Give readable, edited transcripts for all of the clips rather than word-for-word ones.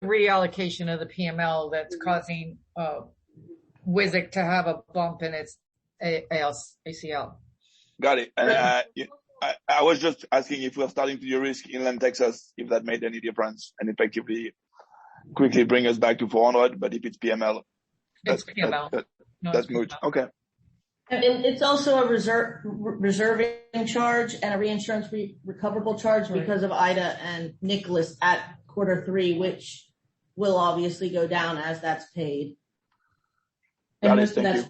reallocation of the PML that's causing WISC to have a bump in its ACL. Got it. And I was just asking if we're starting to de-risk inland Texas, if that made any difference, and effectively quickly bring us back to 400. But if it's PML, it's PML. That's moot. Okay. And it's also a reserving charge and a reinsurance recoverable charge because of Ida and Nicholas at Q3, which will obviously go down as that's paid. Got it. Thank you.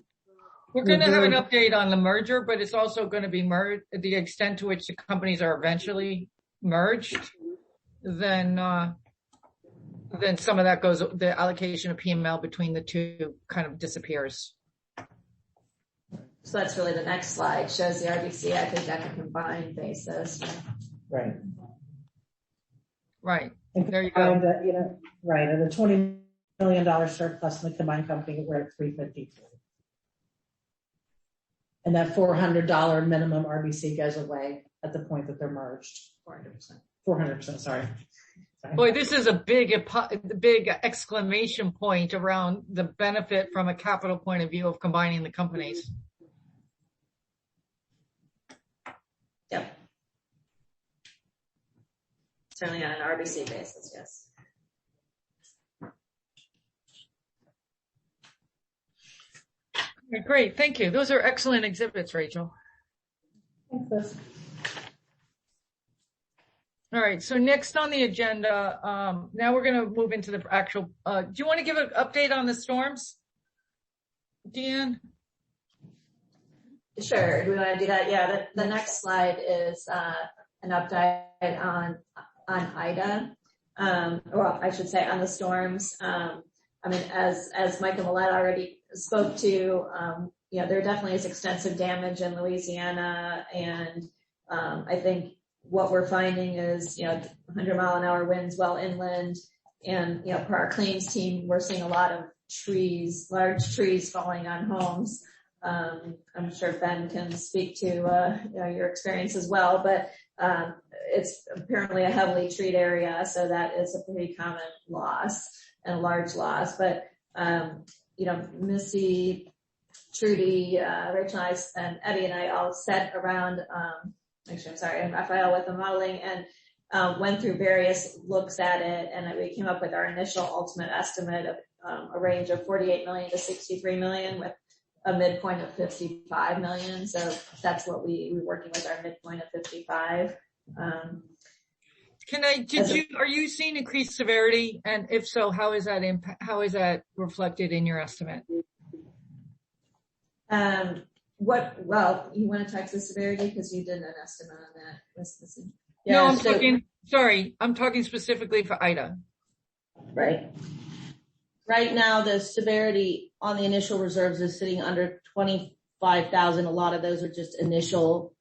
We're going to have an update on the merger, but it's also going to be merged. The extent to which the companies are eventually merged, then some of that goes, the allocation of PML between the two kind of disappears. So that's really the next slide, shows the RBC, I think, on a combined basis. Right. Right. There you go. Right. And the $20 million surplus in the combined company, we're at 352. And that $400 minimum RBC goes away at the point that they're merged. 400%, sorry. Boy, this is a big exclamation point around the benefit from a capital point of view of combining the companies. Yep. Certainly on an RBC basis, yes. Great, thank you. Those are excellent exhibits, Rachel. Thanks. All right, so next on the agenda, now we're going to move into the actual, do you want to give an update on the storms, Deanne? Sure, do we want to do that? Yeah, the next slide is an update on Ida, or I should say on the storms. I mean, as Mike and Millette already spoke to, there definitely is extensive damage in Louisiana, and I think what we're finding is, 100-mile-an-hour winds well inland, and for our claims team, we're seeing a lot of trees, large trees falling on homes. I'm sure Ben can speak to your experience as well, but it's apparently a heavily treed area, so that is a pretty common loss and a large loss. But Missy, Trudy, Rachel, and I, and Eddie and I all sat around. And Raphael with the modeling and went through various looks at it, and we came up with our initial ultimate estimate of a range of $48 million to $63 million with a midpoint of $55 million. So that's what we're working with, our midpoint of 55. Are you seeing increased severity? And if so, how is that reflected in your estimate? Well, you want to talk to the severity because you did an estimate on that. Yeah, no, I'm talking specifically for Ida. Right. Right now, the severity on the initial reserves is sitting under 25,000. A lot of those are just initial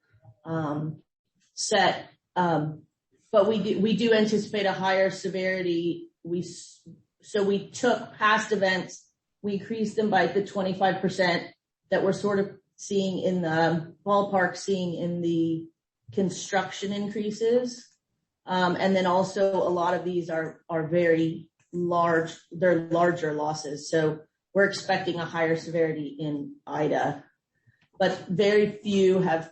set. But we do anticipate a higher severity. We took past events, we increased them by the 25% that we're sort of seeing in the ballpark, seeing in the construction increases. And then also a lot of these are very large, they're larger losses. So we're expecting a higher severity in Ida, but very few have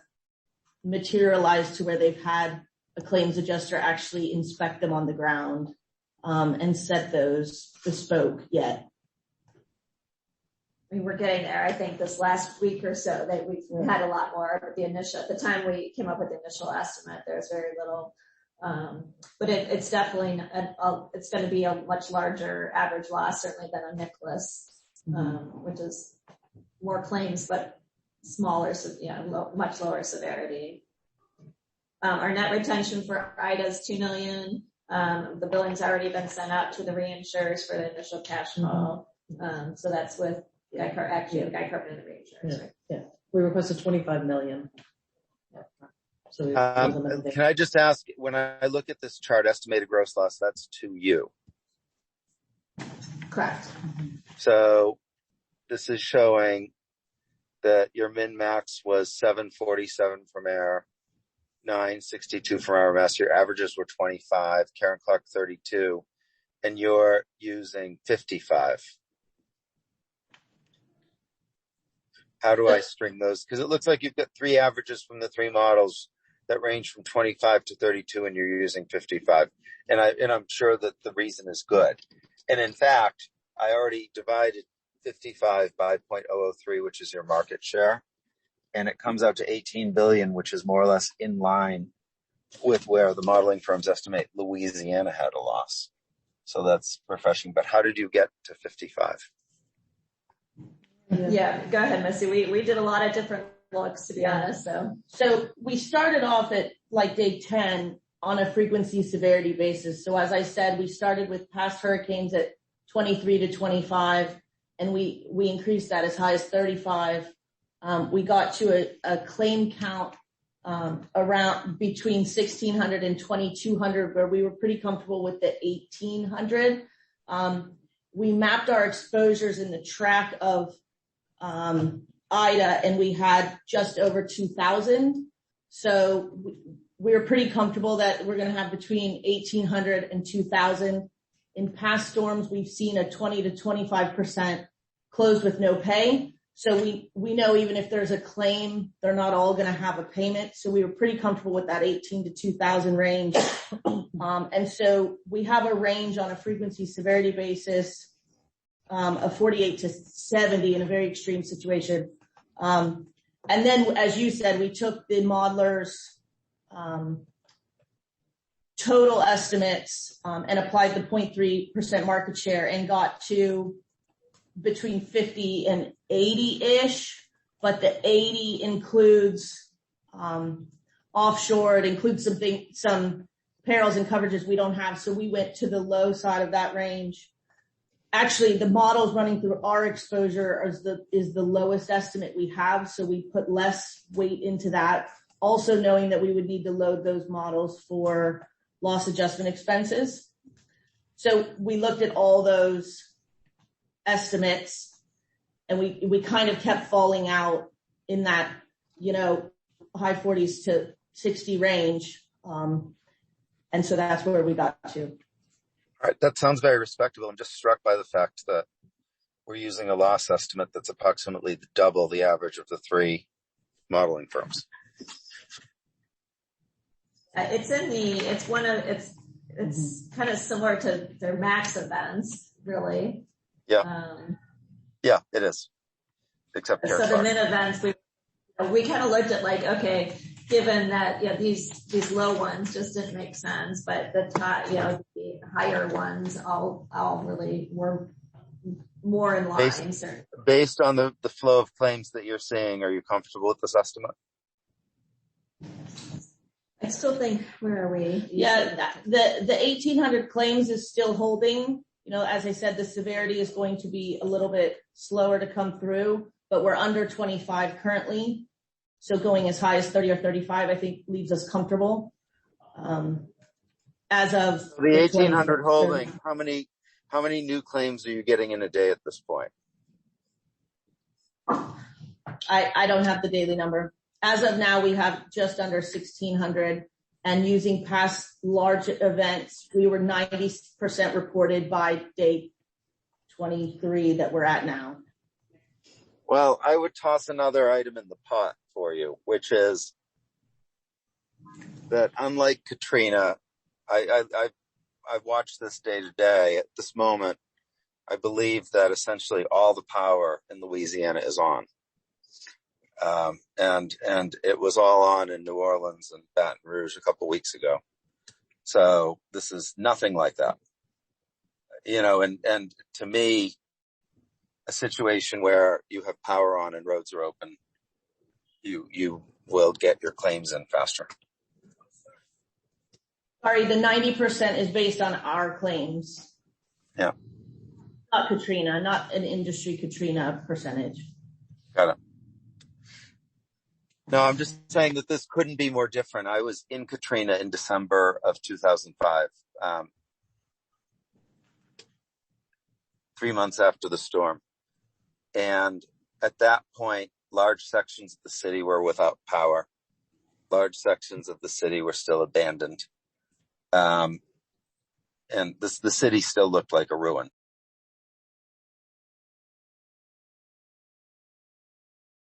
materialized to where they've had a claims adjuster actually inspect them on the ground, and set those bespoke yet. I mean, we're getting there. I think this last week or so that we had a lot more, but at the time we came up with the initial estimate, there's very little. But it's definitely, it's going to be a much larger average loss, certainly than a Nicholas, which is more claims, but smaller, much lower severity. Our net retention for Ida is $2 million. The billing's already been sent out to the reinsurers for the initial cash flow. So that's with Guy Carpenter and the reinsurers. Right? Yeah. We requested $25 million. So can I just ask, when I look at this chart, estimated gross loss, that's to you. Correct. So this is showing that your min-max was 747 from air, 962 from RMS. Your averages were 25, Karen Clark 32. and you're using 55. How do I string those? Because it looks like you've got three averages from the three models that range from 25 to 32, and you're using 55. And I'm sure that the reason is good. And in fact, I already divided 55 by 0.003, which is your market share. And it comes out to 18 billion, which is more or less in line with where the modeling firms estimate Louisiana had a loss. So that's refreshing. But how did you get to 55? Yeah, go ahead, Missy. We did a lot of different looks, to be honest. So we started off at like day 10 on a frequency severity basis. So as I said, we started with past hurricanes at 23 to 25, and we increased that as high as 35. We got to a claim count around between 1,600 and 2,200, where we were pretty comfortable with the 1,800. We mapped our exposures in the track of Ida, and we had just over 2,000. So we were pretty comfortable that we're going to have between 1,800 and 2,000. In past storms, we've seen a 20 to 25% close with no pay. So we know even if there's a claim, they're not all going to have a payment. So we were pretty comfortable with that 18 to 2,000 range. And so we have a range on a frequency severity basis of 48 to 70 in a very extreme situation. And then, as you said, we took the modelers' total estimates and applied the 0.3% market share and got to between 50 and 80-ish, but the 80 includes offshore. It includes some perils and coverages we don't have. So we went to the low side of that range. Actually, the models running through our exposure is the lowest estimate we have. So we put less weight into that, also knowing that we would need to load those models for loss adjustment expenses. So we looked at all those estimates, and we kind of kept falling out in that, high 40s to 60 range. And so that's where we got to. All right, that sounds very respectable. I'm just struck by the fact that we're using a loss estimate that's approximately double the average of the three modeling firms. It's kind of similar to their max events, really. Yeah. Yeah, it is. Except so the min events, we kind of looked at like, okay, given that, these low ones just didn't make sense, but the top, the higher ones all really were more in line. Based on the flow of claims that you're seeing, are you comfortable with this estimate? I still think, where are we? Yeah, the 1,800 claims is still holding. As I said, the severity is going to be a little bit slower to come through, but we're under 25 currently. So going as high as 30 or 35, I think leaves us comfortable. As of the 1,800 holding, how many new claims are you getting in a day at this point? I don't have the daily number. As of now, we have just under 1,600, and using past large events, we were 90% reported by day 23 that we're at now. Well, I would toss another item in the pot for you, which is that unlike Katrina, I've watched this day to day. At this moment, I believe that essentially all the power in Louisiana is on. And it was all on in New Orleans and Baton Rouge a couple weeks ago. So this is nothing like that, and to me, a situation where you have power on and roads are open, you will get your claims in faster. Sorry, the 90% is based on our claims. Yeah. Not Katrina, not an industry Katrina percentage. Got it. No, I'm just saying that this couldn't be more different. I was in Katrina in December of 2005, 3 months after the storm. And at that point, large sections of the city were without power. Large sections of the city were still abandoned. and the city still looked like a ruin.